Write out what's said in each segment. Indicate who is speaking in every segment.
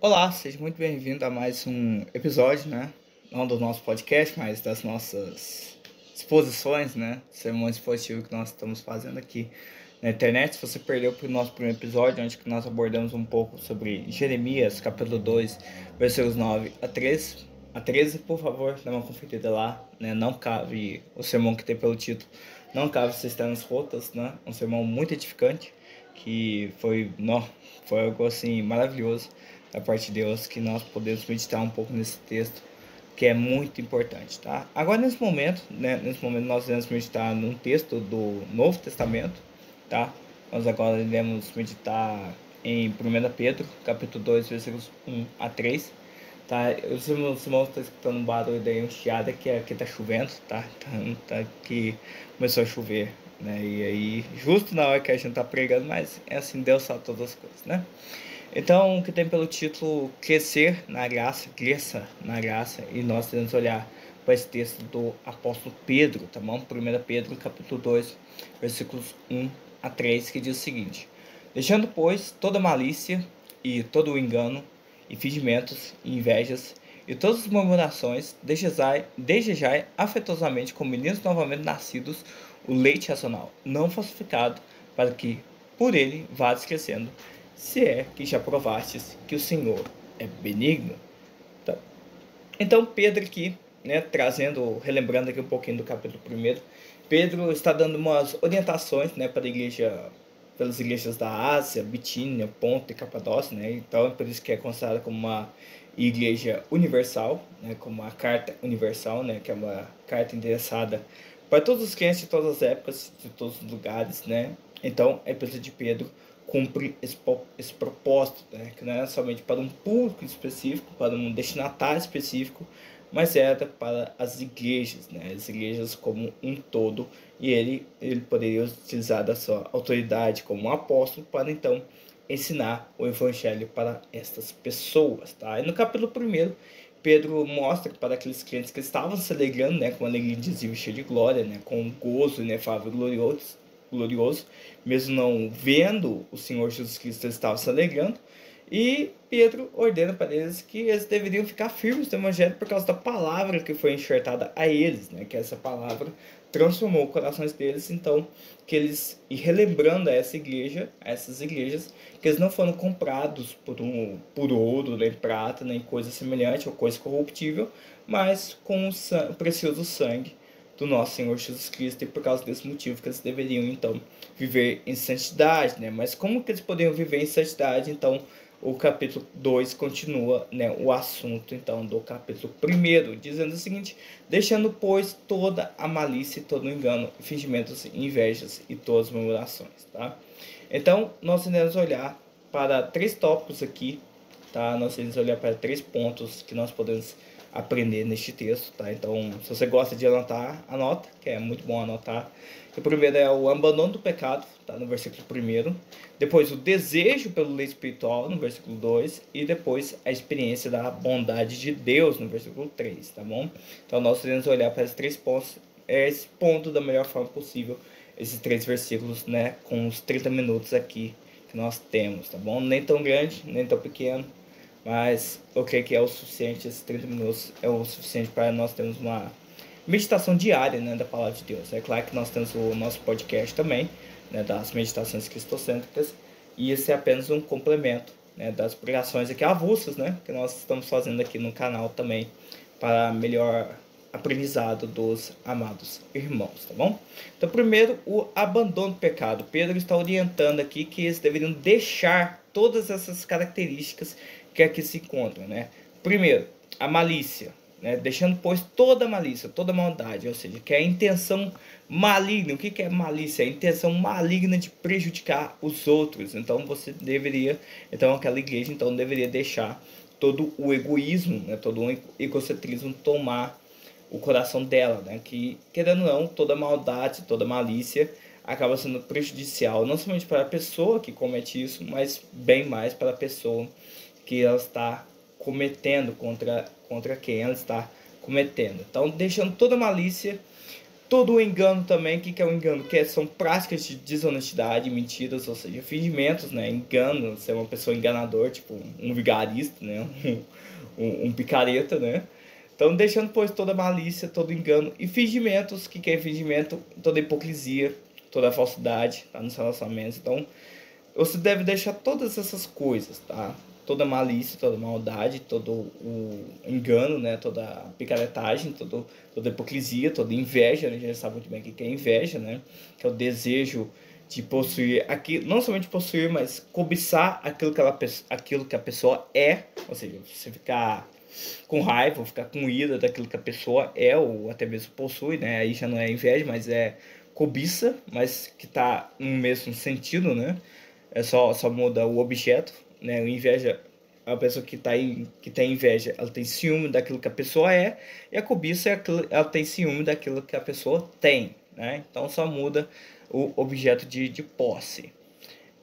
Speaker 1: Olá, seja muito bem-vindo a mais um episódio, né? Não do nosso podcast, mas das nossas exposições, né? Sermões expositivos que nós estamos fazendo aqui na internet. Se você perdeu o nosso primeiro episódio, onde nós abordamos um pouco sobre Jeremias, capítulo 2, versículos 9 a 13, por favor, dá uma conferida lá, né? Não cabe o sermão que tem pelo título, não cabe vocês estarem nas rotas, né? Um sermão muito edificante, que foi algo assim maravilhoso da parte de Deus, que nós podemos meditar um pouco nesse texto, que é muito importante, tá? Agora nesse momento, né, nós vamos meditar num texto do Novo Testamento, tá? Nós agora iremos meditar em 1 Pedro, capítulo 2, versículos 1 a 3, tá? Os irmãos estão escutando um barulho daí, um chiado, que aqui tá chovendo, tá? Tá que começou a chover, né? E aí, justo na hora que a gente tá pregando, mas é assim, Deus sabe todas as coisas, né? Então, o que tem pelo título Crescer na Graça, Cresça na Graça, e nós temos olhar para esse texto do apóstolo Pedro, tá bom? 1 Pedro, capítulo 2, versículos 1 a 3, que diz o seguinte: Deixando, pois, toda malícia e todo o engano, e fingimentos, e invejas, e todas as murmurações, desejai afetuosamente como meninos novamente nascidos o leite racional, não falsificado, para que por ele vás crescendo, se é que já provastes que o Senhor é benigno. Então Pedro aqui, né, relembrando aqui um pouquinho do capítulo 1, Pedro está dando umas orientações, né, para a igreja, pelas igrejas da Ásia, Bitínia, Ponto e Capadócia, né, então é por isso que é considerada como uma igreja universal, né, como uma carta universal, né, que é uma carta endereçada para todos os crentes de todas as épocas, de todos os lugares, né. Então a Epístola de Pedro cumpre esse propósito, né, que não é somente para um público específico, para um destinatário específico, mas era para as igrejas, né, as igrejas como um todo, e ele poderia utilizar da sua autoridade como um apóstolo para então ensinar o evangelho para estas pessoas, tá? E no capítulo 1, Pedro mostra para aqueles crentes que estavam se alegrando, né, com alegria indizível, cheia de glória, né, com gozo inefável e glorioso, mesmo não vendo o Senhor Jesus Cristo, eles estavam se alegrando. E Pedro ordena para eles que eles deveriam ficar firmes no evangelho por causa da palavra que foi enxertada a eles, né? Que essa palavra transformou os corações deles, então que eles, e relembrando a essa igreja, a essas igrejas, que eles não foram comprados por ouro, nem prata, nem coisa semelhante ou coisa corruptível, mas com o precioso sangue do nosso Senhor Jesus Cristo, e por causa desse motivo que eles deveriam então viver em santidade, né? Mas como que eles poderiam viver em santidade? Então o capítulo 2 continua, né, o assunto então do capítulo 1, dizendo o seguinte: deixando, pois, toda a malícia, todo o engano, fingimentos, invejas e todas as murmurações, tá? Então nós iremos olhar para três tópicos aqui, tá? Nós iremos olhar para três pontos que nós podemos aprender neste texto, tá? Então, se você gosta de anotar, anota, que é muito bom anotar. O primeiro é o abandono do pecado, tá? No versículo 1. Depois, o desejo pelo leite espiritual, no versículo 2. E depois, a experiência da bondade de Deus, no versículo 3, tá bom? Então, nós iremos olhar para esses três pontos, esse ponto da melhor forma possível, esses três versículos, né? Com os 30 minutos aqui que nós temos, tá bom? Nem tão grande, nem tão pequeno, mas eu creio que é o suficiente, esses 30 minutos é o suficiente para nós termos uma meditação diária, né, da palavra de Deus. É claro que nós temos o nosso podcast também, né, das meditações cristocêntricas, e esse é apenas um complemento, né, das pregações aqui avulsas, né, que nós estamos fazendo aqui no canal também, para melhor aprendizado dos amados irmãos, tá bom? Então, primeiro, o abandono do pecado. Pedro está orientando aqui que eles deveriam deixar todas essas características que aqui se encontram, né? Primeiro, a malícia, né? Deixando, pois, toda malícia, toda maldade, ou seja, que é a intenção maligna. O que é malícia? É a intenção maligna de prejudicar os outros. Então, aquela igreja, então, deveria deixar todo o egoísmo, né? Todo o egocentrismo tomar o coração dela, né? Que, querendo ou não, toda maldade, toda malícia acaba sendo prejudicial, não somente para a pessoa que comete isso, mas bem mais para a pessoa que ela está cometendo, contra quem ela está cometendo. Então, deixando toda malícia, Todo o engano também, o que é o engano? São práticas de desonestidade, mentiras, ou seja, fingimentos, né? Engano, ser uma pessoa enganador, tipo um vigarista, né? Um picareta, né? Então, deixando, pois, toda malícia, todo engano e fingimentos, o que é fingimento? Toda hipocrisia, toda falsidade, tá? Nos relacionamentos. Então, você deve deixar todas essas coisas, tá? Toda malícia, toda maldade, todo o engano, né? Toda a picaretagem, toda hipocrisia, toda inveja, né? A gente sabe muito bem o que é inveja, né? Que é o desejo de possuir aquilo, não somente possuir, mas cobiçar aquilo que a pessoa é, ou seja, você ficar com raiva, ou ficar com ira daquilo que a pessoa é, ou até mesmo possui, né? Aí já não é inveja, mas é cobiça, mas que tá no mesmo sentido, né? Só muda o objeto, né? O inveja, a pessoa que tem inveja, ela tem ciúme daquilo que a pessoa é, e a cobiça ela tem ciúme daquilo que a pessoa tem, né? Então só muda o objeto de posse.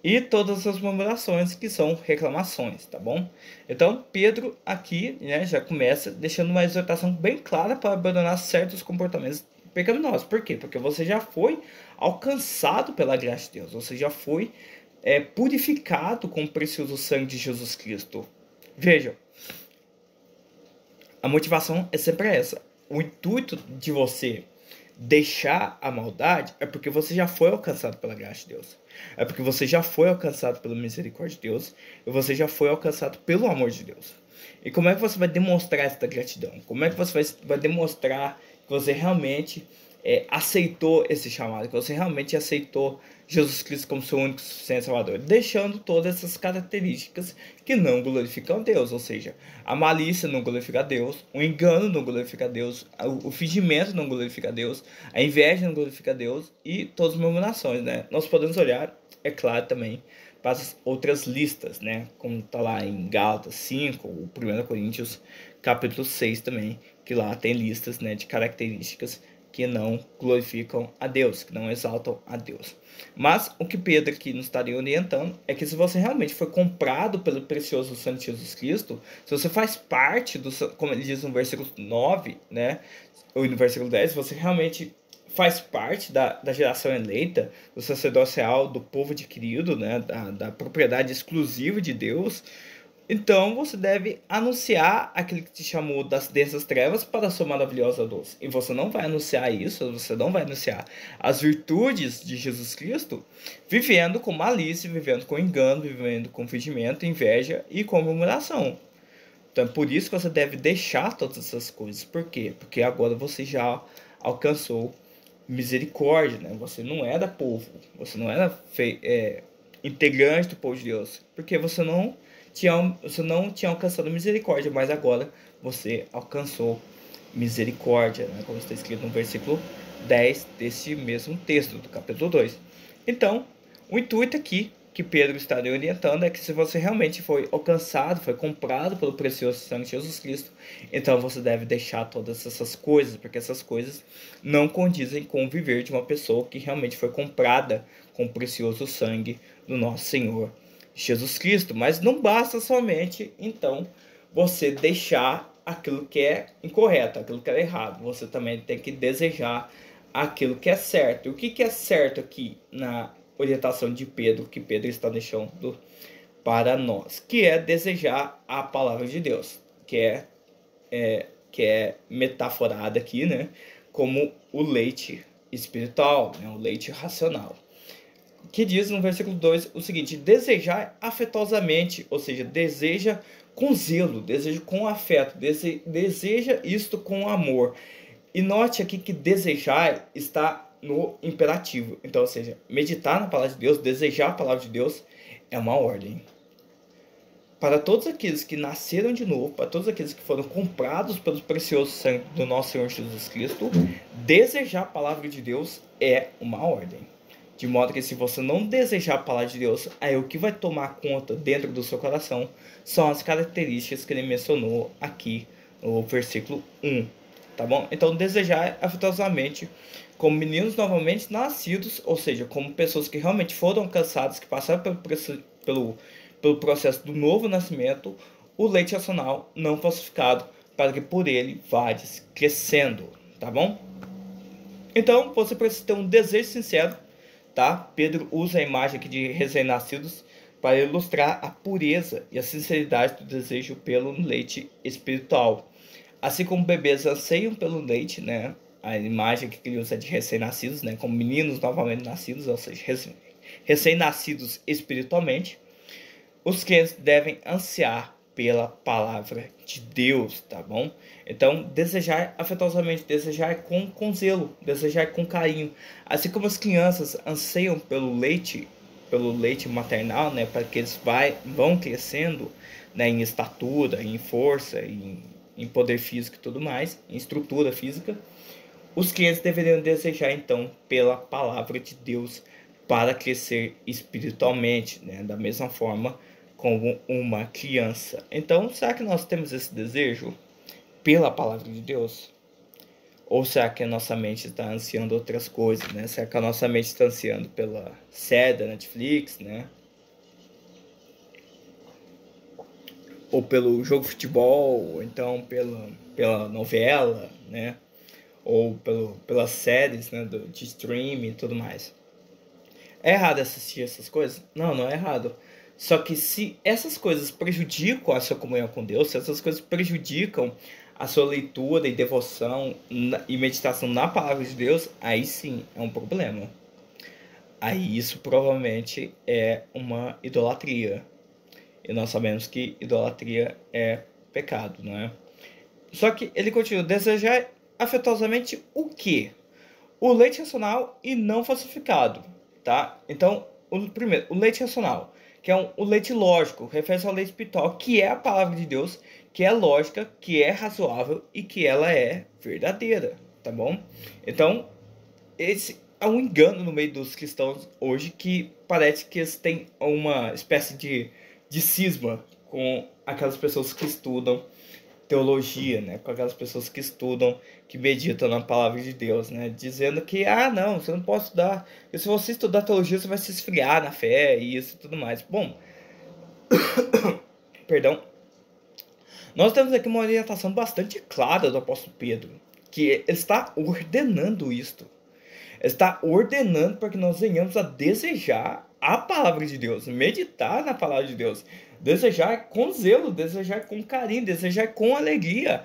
Speaker 1: E todas as murmurações que são reclamações, tá bom? Então Pedro aqui, né, já começa deixando uma exortação bem clara para abandonar certos comportamentos pecaminosos. Por quê? Porque você já foi alcançado pela graça de Deus, você já foi purificado com o precioso sangue de Jesus Cristo. Vejam, a motivação é sempre essa. O intuito de você deixar a maldade é porque você já foi alcançado pela graça de Deus. É porque você já foi alcançado pela misericórdia de Deus. E você já foi alcançado pelo amor de Deus. E como é que você vai demonstrar essa gratidão? Como é que você vai demonstrar que você realmente aceitou esse chamado? Que você realmente aceitou Jesus Cristo como seu único suficiente Salvador? Deixando todas essas características que não glorificam a Deus. Ou seja, a malícia não glorifica a Deus, o engano não glorifica a Deus, o fingimento não glorifica a Deus, a inveja não glorifica a Deus e todas as murmurações, né? Nós podemos olhar, é claro, também para as outras listas, né? Como está lá em Gálatas 5, ou 1 Coríntios capítulo 6 também, que lá tem listas, né, de características que não glorificam a Deus, que não exaltam a Deus. Mas o que Pedro aqui nos estaria orientando é que se você realmente foi comprado pelo precioso sangue de Jesus Cristo, se você faz parte do, como ele diz no versículo 9, né, ou no versículo 10, você realmente faz parte da geração eleita, do sacerdócio real, do povo adquirido, né, da propriedade exclusiva de Deus, então você deve anunciar aquele que te chamou das densas trevas para a sua maravilhosa luz. E você não vai anunciar isso, você não vai anunciar as virtudes de Jesus Cristo vivendo com malícia, vivendo com engano, vivendo com fingimento, inveja e com murmuração. Então é por isso que você deve deixar todas essas coisas. Por quê? Porque agora você já alcançou misericórdia, né? Você não era povo, você não era integrante do povo de Deus, porque você não tinha alcançado misericórdia, mas agora você alcançou misericórdia, né? Como está escrito no versículo 10 desse mesmo texto, do capítulo 2. Então, o intuito aqui que Pedro está orientando é que se você realmente foi alcançado, foi comprado pelo precioso sangue de Jesus Cristo, então você deve deixar todas essas coisas, porque essas coisas não condizem com o viver de uma pessoa que realmente foi comprada com o precioso sangue do nosso Senhor Jesus Cristo. Mas não basta somente, então, você deixar aquilo que é incorreto, aquilo que é errado. Você também tem que desejar aquilo que é certo. E o que é certo aqui na orientação de Pedro, que Pedro está deixando para nós, que é desejar a palavra de Deus, que é metaforada aqui, né, como o leite espiritual, né, o leite racional. Que diz no versículo 2 o seguinte: desejar afetuosamente, ou seja, deseja com zelo, deseja com afeto, deseja isto com amor. E note aqui que desejar está no imperativo. Então, ou seja, meditar na palavra de Deus, desejar a palavra de Deus é uma ordem. Para todos aqueles que nasceram de novo, para todos aqueles que foram comprados pelo precioso sangue do nosso Senhor Jesus Cristo, desejar a palavra de Deus é uma ordem. De modo que se você não desejar a palavra de Deus, aí o que vai tomar conta dentro do seu coração são as características que ele mencionou aqui no versículo 1. Tá bom? Então, desejar afetuosamente como meninos novamente nascidos, ou seja, como pessoas que realmente foram alcançadas, que passaram pelo processo do novo nascimento, o leite racional não falsificado, para que por ele vades crescendo, tá bom? Então, você precisa ter um desejo sincero, tá? Pedro usa a imagem aqui de recém-nascidos para ilustrar a pureza e a sinceridade do desejo pelo leite espiritual. Assim como bebês anseiam pelo leite, né? A imagem que ele usa é de recém-nascidos, né? Como meninos novamente nascidos, ou seja, recém-nascidos espiritualmente. Os crentes devem ansiar pela palavra de Deus, tá bom? Então, desejar afetuosamente, desejar com zelo, desejar com carinho. Assim como as crianças anseiam pelo leite maternal, né? Para que eles vão crescendo, né? Em estatura, em força, em poder físico e tudo mais, em estrutura física. Os crentes deveriam desejar, então, pela palavra de Deus para crescer espiritualmente, né? Da mesma forma como uma criança. Então, será que nós temos esse desejo pela palavra de Deus? Ou será que a nossa mente está ansiando outras coisas, né? Será que a nossa mente está ansiando pela série da Netflix, né? Ou pelo jogo de futebol, ou então pela novela, né? Ou pelas séries, né? De streaming e tudo mais. É errado assistir essas coisas? Não, não é errado. Só que se essas coisas prejudicam a sua comunhão com Deus, se essas coisas prejudicam a sua leitura e devoção e meditação na palavra de Deus, aí sim é um problema. Aí isso provavelmente é uma idolatria. E nós sabemos que idolatria é pecado, não é? Só que ele continua: desejar afetuosamente o quê? O leite racional e não falsificado, tá? Então, primeiro, o leite racional, que é o leite lógico, refere-se ao leite espiritual, que é a palavra de Deus, que é lógica, que é razoável e que ela é verdadeira, tá bom? Então, esse é um engano no meio dos cristãos hoje, que parece que eles têm uma espécie de cisma com aquelas pessoas que estudam teologia, né, com aquelas pessoas que estudam, que meditam na palavra de Deus, né, dizendo que, não, você não pode estudar, porque se você estudar teologia, você vai se esfriar na fé e isso e tudo mais. Bom, perdão, nós temos aqui uma orientação bastante clara do apóstolo Pedro, que ele está ordenando isto, ele está ordenando para que nós venhamos a desejar a palavra de Deus, meditar na palavra de Deus, desejar com zelo, desejar com carinho, desejar com alegria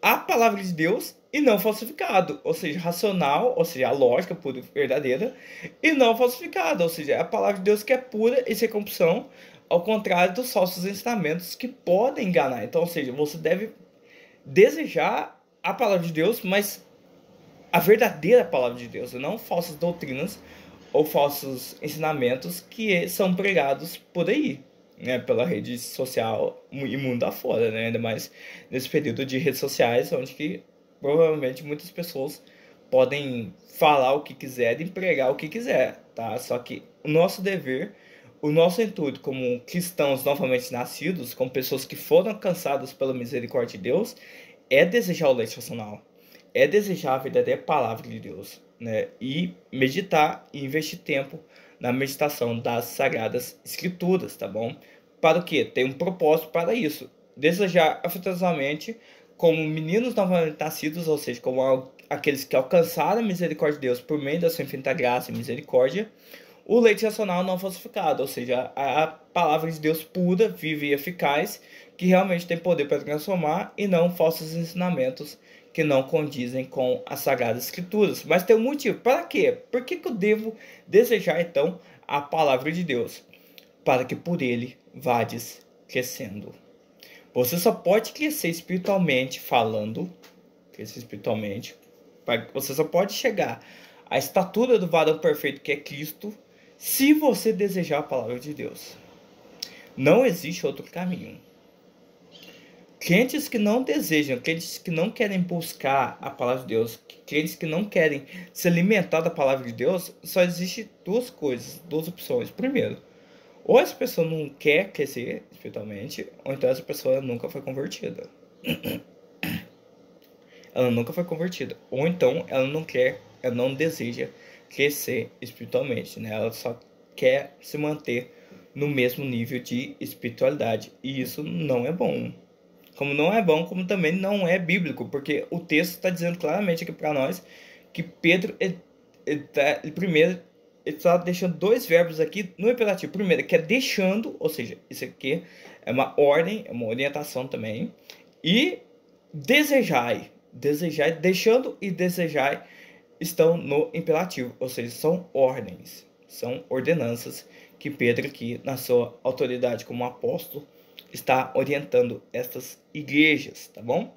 Speaker 1: a palavra de Deus e não falsificado, ou seja, racional, ou seja, a lógica pura e verdadeira, e não falsificado, ou seja, a palavra de Deus que é pura e sem corrupção, ao contrário dos falsos ensinamentos que podem enganar. Então, ou seja, você deve desejar a palavra de Deus, mas a verdadeira palavra de Deus, e não falsas doutrinas ou falsos ensinamentos que são pregados por aí, né, pela rede social e mundo afora, né, ainda mais nesse período de redes sociais, onde que provavelmente muitas pessoas podem falar o que quiserem, pregar o que quiser, tá? Só que o nosso dever, o nosso intuito como cristãos novamente nascidos, como pessoas que foram alcançadas pela misericórdia de Deus, é desejar o leite racional, é desejar a verdadeira palavra de Deus, né? E meditar e investir tempo na meditação das Sagradas Escrituras, tá bom? Para o quê? Tem um propósito para isso. Desejar afetuosamente como meninos novamente nascidos, ou seja, como aqueles que alcançaram a misericórdia de Deus por meio da sua infinita graça e misericórdia, o leite racional não falsificado, ou seja, a palavra de Deus pura, viva e eficaz, que realmente tem poder para transformar, e não falsos ensinamentos que não condizem com as Sagradas Escrituras. Mas tem um motivo. Para quê? Por que eu devo desejar, então, a palavra de Deus? Para que por ele vades crescendo. Você só pode crescer espiritualmente falando, crescer espiritualmente, você só pode chegar à estatura do varão perfeito que é Cristo, se você desejar a palavra de Deus. Não existe outro caminho. Crentes que não desejam, crentes que não querem buscar a palavra de Deus, crentes que não querem se alimentar da palavra de Deus, só existe duas coisas, duas opções. Primeiro, ou essa pessoa não quer crescer espiritualmente, ou então essa pessoa nunca foi convertida. Ela nunca foi convertida. Ou então ela não quer, ela não deseja crescer espiritualmente, né? Ela só quer se manter no mesmo nível de espiritualidade. E isso não é bom. Como não é bom, como também não é bíblico, porque o texto está dizendo claramente aqui para nós que Pedro, primeiro, ele está deixando dois verbos aqui no imperativo. Primeiro, que é deixando, ou seja, isso aqui é uma ordem, é uma orientação também. E desejai, deixando e desejai estão no imperativo, ou seja, são ordens, são ordenanças que Pedro aqui, na sua autoridade como apóstolo, está orientando estas igrejas, tá bom?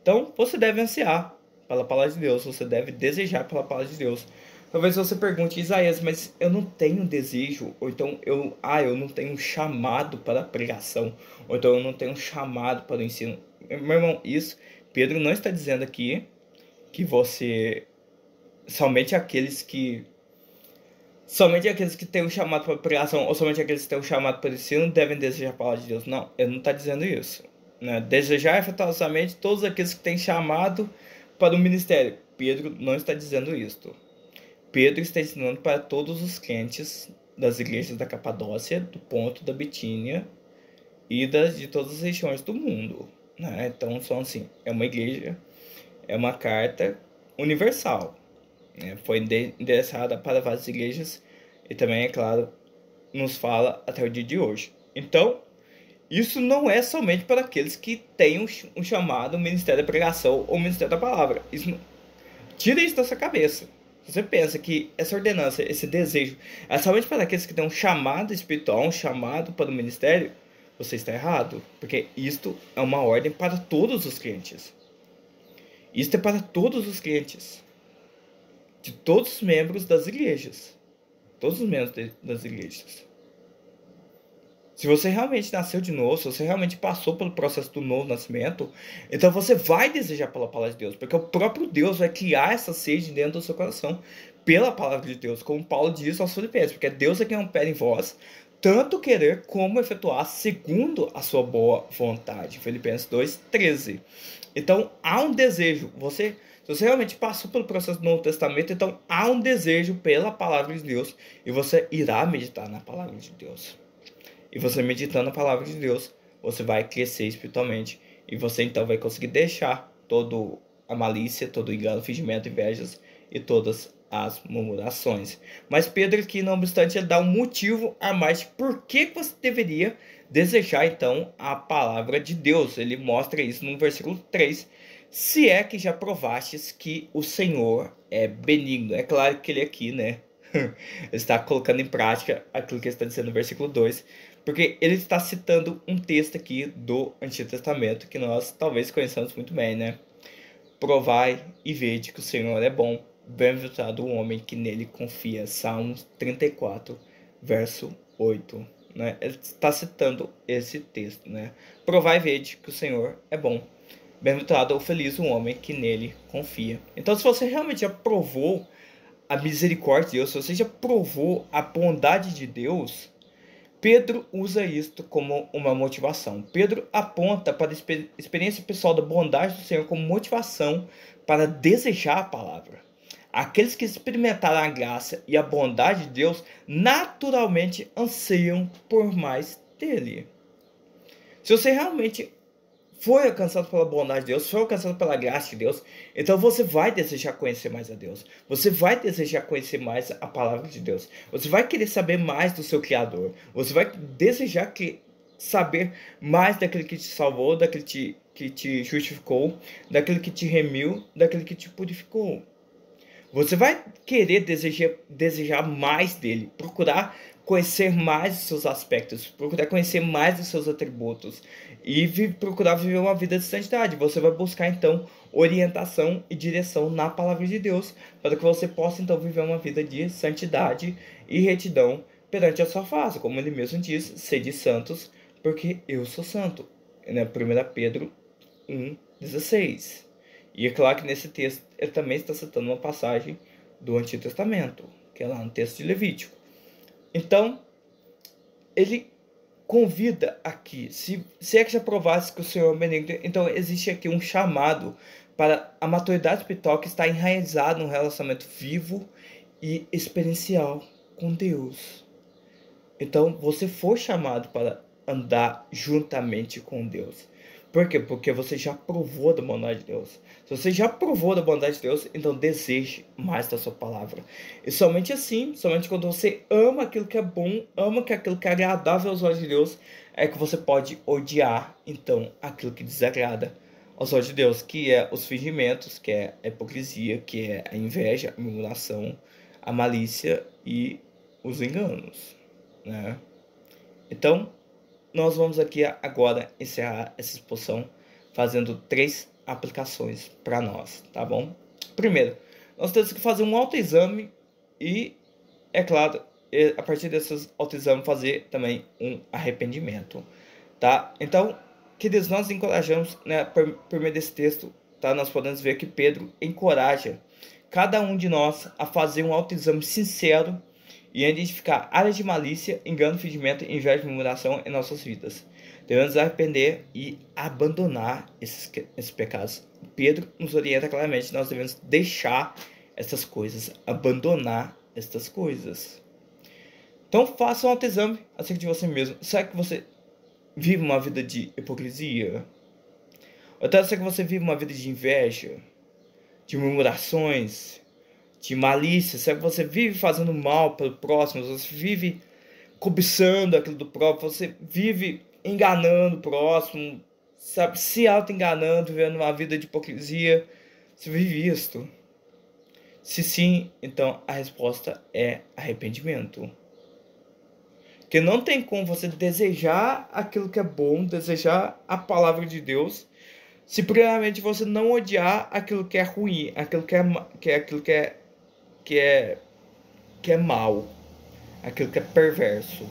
Speaker 1: Então, você deve ansiar pela palavra de Deus, você deve desejar pela palavra de Deus. Talvez você pergunte, Isaías, mas eu não tenho desejo, ou então eu não tenho chamado para a pregação, ou então eu não tenho chamado para o ensino. Meu irmão, isso, Pedro não está dizendo aqui que você, somente aqueles que têm um chamado para a pregação, ou somente aqueles que têm um chamado para o ensino devem desejar a palavra de Deus. Não, ele não está dizendo isso. Né? Desejar efetuosamente todos aqueles que têm chamado para o ministério. Pedro não está dizendo isto. Pedro está ensinando para todos os crentes das igrejas da Capadócia, do Ponto, da Bitínia e de todas as regiões do mundo. Né? Então, são assim, é uma igreja, é uma carta universal. Né? Foi endereçada para várias igrejas e também, é claro, nos fala até o dia de hoje. Então, isso não é somente para aqueles que têm um chamado ministério da pregação ou ministério da palavra. Tira isso da sua cabeça. Se você pensa que essa ordenança, esse desejo, é somente para aqueles que têm um chamado espiritual, um chamado para o ministério, você está errado. Porque isto é uma ordem para todos os crentes. Isto é para todos os crentes. De todos os membros das igrejas. Todos os membros das igrejas. Se você realmente nasceu de novo, se você realmente passou pelo processo do novo nascimento, então você vai desejar pela palavra de Deus, porque o próprio Deus vai criar essa sede dentro do seu coração pela palavra de Deus, como Paulo diz aos Filipenses, porque Deus é quem opera em vós, tanto querer como efetuar segundo a sua boa vontade. Filipenses 2:13. Então há um desejo, se você realmente passou pelo processo do Novo Testamento, então há um desejo pela palavra de Deus, e você irá meditar na palavra de Deus. E você meditando a palavra de Deus, você vai crescer espiritualmente. E você então vai conseguir deixar toda a malícia, todo o engano, fingimento, invejas e todas as murmurações. Mas Pedro aqui, não obstante, ele dá um motivo a mais de por que você deveria desejar então a palavra de Deus. Ele mostra isso no versículo 3. Se é que já provastes que o Senhor é benigno. É claro que ele aqui, né? está colocando em prática aquilo que está dizendo no versículo 2. Porque ele está citando um texto aqui do Antigo Testamento que nós talvez conheçamos muito bem, né? Provai e vede que o Senhor é bom, bem-aventurado o homem que nele confia. Salmos 34, verso 8. Né? Ele está citando esse texto, né? Provai e vede que o Senhor é bom, bem-aventurado ou feliz o homem que nele confia. Então, se você realmente já provou a misericórdia de Deus, se você já provou a bondade de Deus, Pedro usa isto como uma motivação. Pedro aponta para a experiência pessoal da bondade do Senhor como motivação para desejar a palavra. Aqueles que experimentaram a graça e a bondade de Deus naturalmente anseiam por mais dele. Se você realmente foi alcançado pela bondade de Deus, foi alcançado pela graça de Deus, então você vai desejar conhecer mais a Deus. Você vai desejar conhecer mais a palavra de Deus. Você vai querer saber mais do seu Criador. Você vai desejar saber mais daquele que te salvou, daquele que te justificou, daquele que te remiu, daquele que te purificou. Você vai querer desejar mais dele, procurar conhecer mais dos seus aspectos, procurar conhecer mais dos seus atributos e procurar viver uma vida de santidade. Você vai buscar então orientação e direção na palavra de Deus, para que você possa então viver uma vida de santidade e retidão perante a sua face, como ele mesmo diz: sede santos, porque eu sou santo. 1 Pedro 1,16. E é claro que nesse texto ele também está citando uma passagem do Antigo Testamento, que é lá no texto de Levítico. Então, ele convida aqui, se é que já provasse que o Senhor é benigno, então existe aqui um chamado para a maturidade espiritual que está enraizada num relacionamento vivo e experiencial com Deus. Então, você foi chamado para andar juntamente com Deus. Por quê? Porque você já provou da bondade de Deus. Se você já provou da bondade de Deus, então deseje mais da sua palavra. E somente assim, somente quando você ama aquilo que é bom, ama aquilo que é agradável aos olhos de Deus, é que você pode odiar, então, aquilo que desagrada aos olhos de Deus, que é os fingimentos, que é a hipocrisia, que é a inveja, a murmuração, a malícia e os enganos, né? Então, nós vamos aqui agora encerrar essa exposição fazendo 3 aplicações para nós, tá bom? Primeiro, nós temos que fazer um autoexame e, é claro, a partir desses autoexames fazer também um arrependimento, tá? Então, queridos, nós encorajamos, né, por meio desse texto, tá? Nós podemos ver que Pedro encoraja cada um de nós a fazer um autoexame sincero e identificar áreas de malícia, engano, fingimento, inveja e murmuração em nossas vidas. Devemos arrepender e abandonar esses pecados. Pedro nos orienta claramente, nós devemos deixar essas coisas, abandonar estas coisas. Então faça um autoexame acerca de você mesmo. Será que você vive uma vida de hipocrisia? Ou será que você vive uma vida de inveja, de murmurações, de malícia? Será que você vive fazendo mal pelo próximo? Você vive cobiçando aquilo do próprio? Você vive enganando o próximo? Sabe, se auto-enganando, vivendo uma vida de hipocrisia? Você vive isto? Se sim, então a resposta é arrependimento. Porque não tem como você desejar aquilo que é bom, desejar a palavra de Deus, se primeiramente você não odiar aquilo que é ruim, aquilo que é mal, aquilo que é perverso.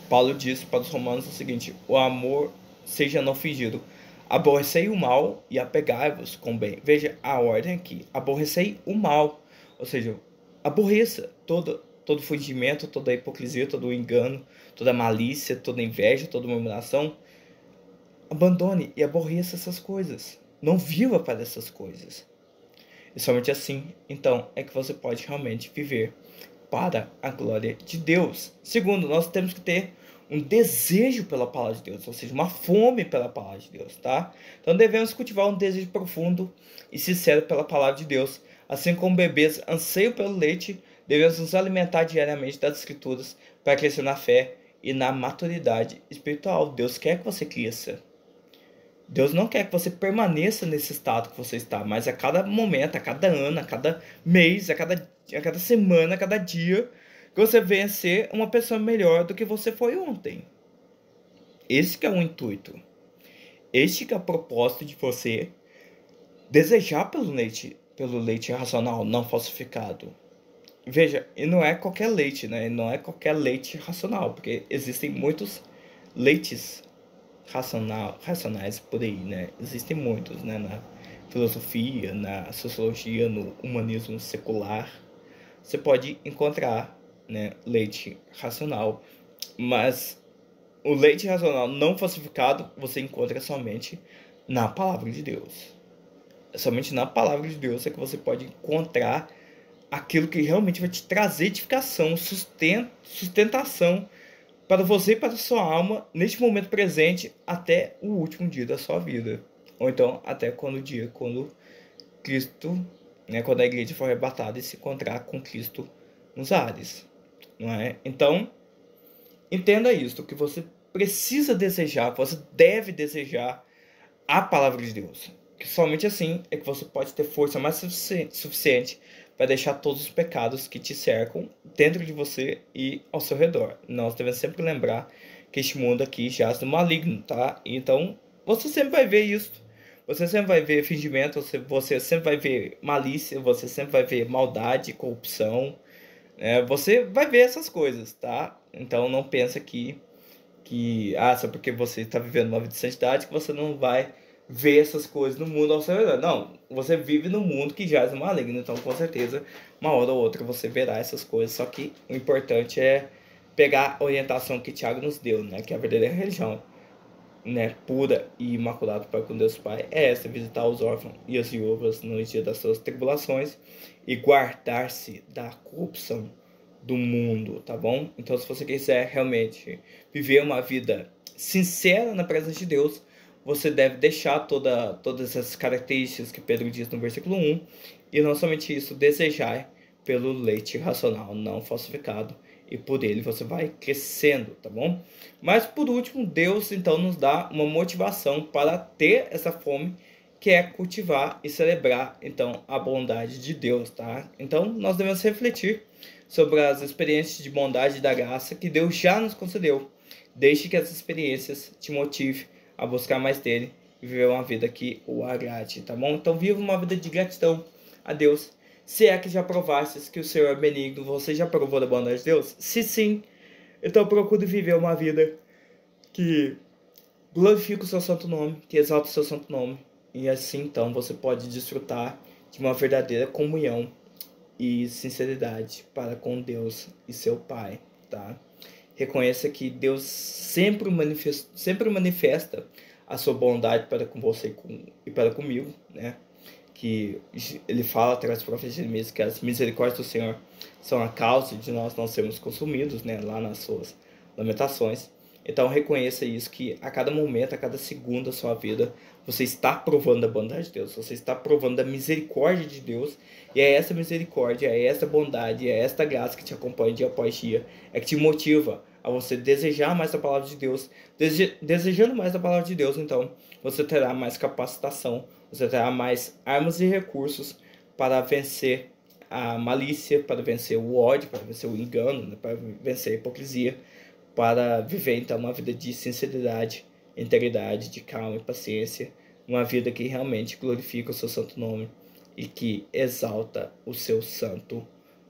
Speaker 1: Paulo diz para os romanos o seguinte: o amor seja não fingido. Aborrecei o mal e apegai-vos com o bem. Veja a ordem aqui. Aborrecei o mal. Ou seja, aborreça todo fingimento, toda hipocrisia, todo engano, toda malícia, toda inveja, toda murmuração. Abandone e aborreça essas coisas. Não viva para essas coisas. E somente assim, então, é que você pode realmente viver para a glória de Deus. Segundo, nós temos que ter um desejo pela palavra de Deus, ou seja, uma fome pela palavra de Deus, tá? Então devemos cultivar um desejo profundo e sincero pela palavra de Deus. Assim como bebês anseiam pelo leite, devemos nos alimentar diariamente das Escrituras para crescer na fé e na maturidade espiritual. Deus quer que você cresça. Deus não quer que você permaneça nesse estado que você está, mas a cada momento, a cada ano, a cada mês, a cada semana, a cada dia, que você venha ser uma pessoa melhor do que você foi ontem. Esse que é o intuito. Este que é o propósito de você desejar pelo leite racional, não falsificado. Veja, e não é qualquer leite, né? Não é qualquer leite racional, porque existem muitos leites racionais por aí, né? Existem muitos, né? Na filosofia, na sociologia, no humanismo secular, você pode encontrar, né, leite racional, mas o leite racional não falsificado você encontra somente na palavra de Deus. Somente na palavra de Deus é que você pode encontrar aquilo que realmente vai te trazer edificação, sustentação para você e para a sua alma neste momento presente até o último dia da sua vida. Ou então até quando Cristo, né, quando a igreja for arrebatada e se encontrar com Cristo nos ares, não é? Então, entenda isso, que você precisa desejar, você deve desejar a palavra de Deus. Que somente assim é que você pode ter força mais suficiente para deixar todos os pecados que te cercam dentro de você e ao seu redor. Nós devemos sempre lembrar que este mundo aqui jaz no maligno, tá? Então, você sempre vai ver isso. Você sempre vai ver fingimento, você sempre vai ver malícia, você sempre vai ver maldade, corrupção. Você vai ver essas coisas, tá? Então, não pensa que só porque você está vivendo uma vida de santidade que você não vai ver essas coisas no mundo ao seu redor. Não, você vive no mundo que jaz no maligno, então com certeza uma hora ou outra você verá essas coisas, só que o importante é pegar a orientação que Tiago nos deu, né, que é a verdadeira religião, né, pura e imaculada para com Deus Pai, é essa: visitar os órfãos e as viúvas nos dias das suas tribulações e guardar-se da corrupção do mundo, tá bom? Então, se você quiser realmente viver uma vida sincera na presença de Deus, você deve deixar todas essas características que Pedro diz no versículo 1, e não somente isso, desejar pelo leite racional, não falsificado, e por ele você vai crescendo, tá bom? Mas por último, Deus então nos dá uma motivação para ter essa fome, que é cultivar e celebrar então a bondade de Deus, tá? Então nós devemos refletir sobre as experiências de bondade e da graça que Deus já nos concedeu. Deixe que essas experiências te motivem a buscar mais dele e viver uma vida que o agrade, tá bom? Então viva uma vida de gratidão a Deus. Se é que já provastes que o Senhor é benigno, você já provou da bondade de Deus? Se sim, então procure viver uma vida que glorifica o seu santo nome, que exalta o seu santo nome. E assim então você pode desfrutar de uma verdadeira comunhão e sinceridade para com Deus e seu Pai, tá? Reconheça que Deus sempre manifesta a sua bondade para com você e para comigo, né? Que ele fala através do profeta Jeremias que as misericórdias do Senhor são a causa de nós não sermos consumidos, né? Lá nas suas lamentações. Então reconheça isso, que a cada momento, a cada segundo da sua vida, você está provando da bondade de Deus, você está provando da misericórdia de Deus, e é essa misericórdia, é essa bondade, é esta graça que te acompanha dia após dia, é que te motiva a você desejar mais da palavra de Deus. Desejando mais da palavra de Deus, então, você terá mais capacitação, você terá mais armas e recursos para vencer a malícia, para vencer o ódio, para vencer o engano, né? Para vencer a hipocrisia, para viver então uma vida de sinceridade, integridade, de calma e paciência, uma vida que realmente glorifica o seu santo nome e que exalta o seu santo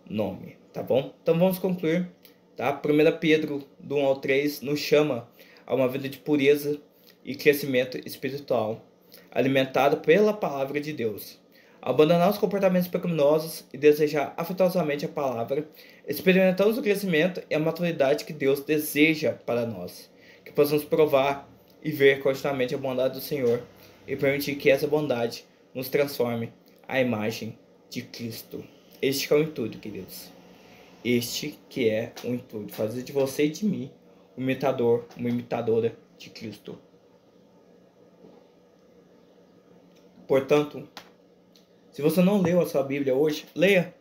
Speaker 1: nome, tá bom? Então vamos concluir, tá? 1 Pedro, do 1 ao 3, nos chama a uma vida de pureza e crescimento espiritual, alimentado pela palavra de Deus. Abandonar os comportamentos pecaminosos e desejar afetuosamente a palavra, experimentamos o crescimento e a maturidade que Deus deseja para nós. Que possamos provar e ver continuamente a bondade do Senhor e permitir que essa bondade nos transforme à imagem de Cristo. Este que é o intuito, queridos. Este que é o intuito, fazer de você e de mim um imitador, uma imitadora de Cristo. Portanto, se você não leu a sua Bíblia hoje, leia.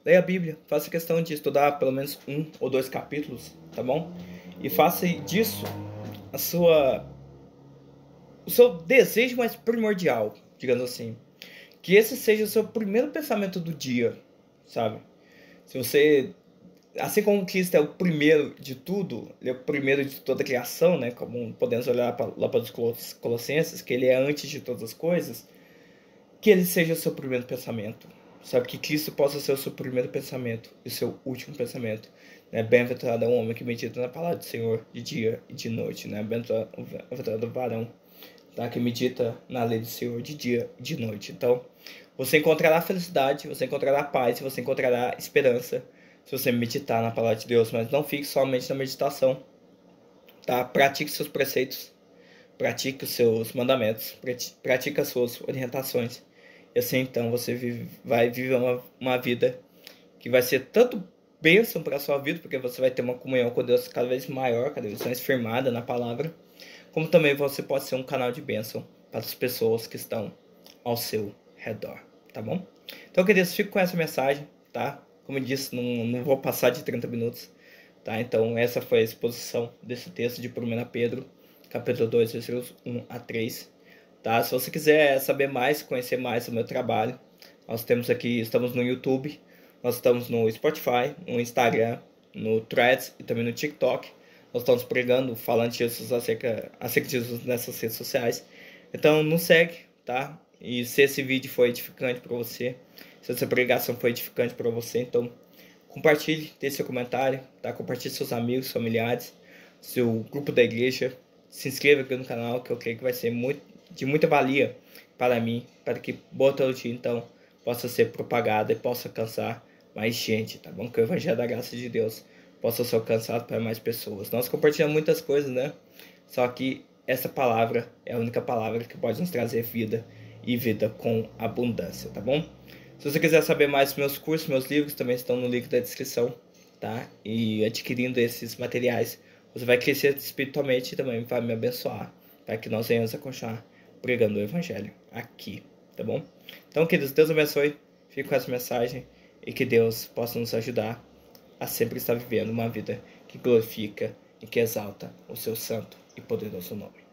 Speaker 1: Leia a Bíblia. Faça questão de estudar pelo menos 1 ou 2 capítulos, tá bom? E faça disso o seu desejo mais primordial, digamos assim. Que esse seja o seu primeiro pensamento do dia, sabe? Se você, assim como Cristo é o primeiro de tudo, ele é o primeiro de toda a criação, né? Como podemos olhar lá para os Colossenses, que ele é antes de todas as coisas. Que ele seja o seu primeiro pensamento, sabe? Que Cristo possa ser o seu primeiro pensamento e o seu último pensamento, né? Bem-aventurado é o homem que medita na palavra do Senhor de dia e de noite, né? Bem-aventurado o varão, tá? Que medita na lei do Senhor de dia e de noite. Então, você encontrará felicidade, você encontrará paz, você encontrará esperança se você meditar na palavra de Deus, mas não fique somente na meditação, tá? Pratique seus preceitos, pratique os seus mandamentos, pratique as suas orientações. E assim então você vai viver uma vida que vai ser tanto bênção para a sua vida, porque você vai ter uma comunhão com Deus cada vez maior, cada vez mais firmada na palavra, como também você pode ser um canal de bênção para as pessoas que estão ao seu redor, tá bom? Então, queridos, fico com essa mensagem, tá? Como eu disse, não vou passar de 30 minutos, tá? Então, essa foi a exposição desse texto de 1 Pedro, capítulo 2, versículos 1 a 3. Tá? Se você quiser saber mais, conhecer mais o meu trabalho, nós estamos no YouTube, nós estamos no Spotify, no Instagram, no Threads e também no TikTok. Nós estamos pregando, falando de Jesus acerca de Jesus nessas redes sociais. Então, nos segue, tá? E se esse vídeo foi edificante para você, se essa pregação foi edificante para você, então compartilhe, deixe seu comentário, tá? Compartilhe seus amigos, familiares, seu grupo da igreja. Se inscreva aqui no canal, que eu creio que vai ser de muita valia para mim, para que boa teologia então possa ser propagada e possa alcançar mais gente, tá bom? Que o evangelho da graça de Deus possa ser alcançado para mais pessoas. Nós compartilhamos muitas coisas, né? Só que essa palavra é a única palavra que pode nos trazer vida e vida com abundância, tá bom? Se você quiser saber mais dos meus cursos, meus livros também estão no link da descrição, tá? E adquirindo esses materiais, você vai crescer espiritualmente e também vai me abençoar, para que nós venhamos a continuar pregando o evangelho aqui, tá bom? Então, queridos, Deus abençoe, fico com essa mensagem e que Deus possa nos ajudar a sempre estar vivendo uma vida que glorifica e que exalta o seu santo e poderoso nome.